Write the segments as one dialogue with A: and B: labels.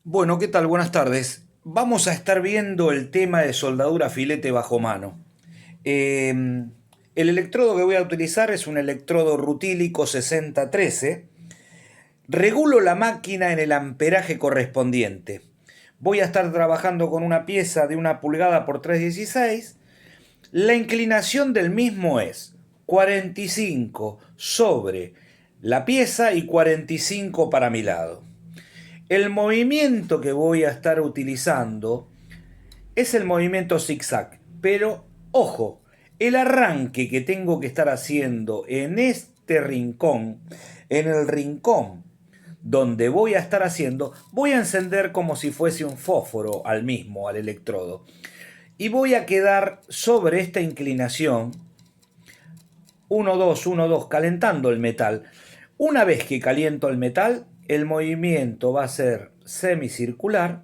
A: Bueno, ¿qué tal? Buenas tardes. Vamos a estar viendo el tema de soldadura filete bajo mano. Eh, el electrodo que voy a utilizar es un electrodo rutílico 6013. Regulo la máquina en el amperaje correspondiente. Voy a estar trabajando con una pieza de 1 pulgada por 3,16. La inclinación del mismo es 45 sobre la pieza y 45 para mi lado. El movimiento que voy a estar utilizando es el movimiento zigzag, pero ojo, el arranque que tengo que estar haciendo en este rincón, en el rincón donde voy a estar haciendo, voy a encender como si fuese un fósforo al electrodo. Y voy a quedar sobre esta inclinación 1-2, 1-2, calentando el metal. Una vez que caliento el metal, el movimiento va a ser semicircular,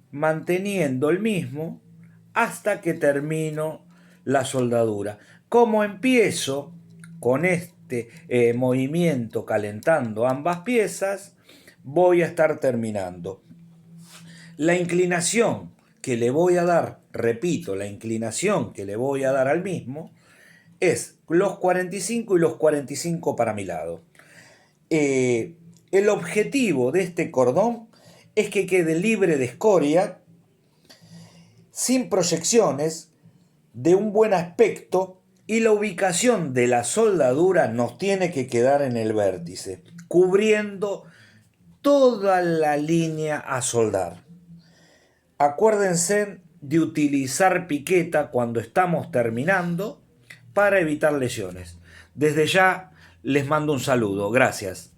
A: manteniendo el mismo hasta que termino la soldadura. Como empiezo con este movimiento calentando ambas piezas, voy a estar terminando. La inclinación que le voy a dar, repito, la inclinación que le voy a dar al mismo es los 45 y los 45 para mi lado. El objetivo de este cordón es que quede libre de escoria, sin proyecciones, de un buen aspecto, y la ubicación de la soldadura nos tiene que quedar en el vértice, cubriendo toda la línea a soldar. Acuérdense de utilizar piqueta cuando estamos terminando para evitar lesiones. Desde ya les mando un saludo. Gracias.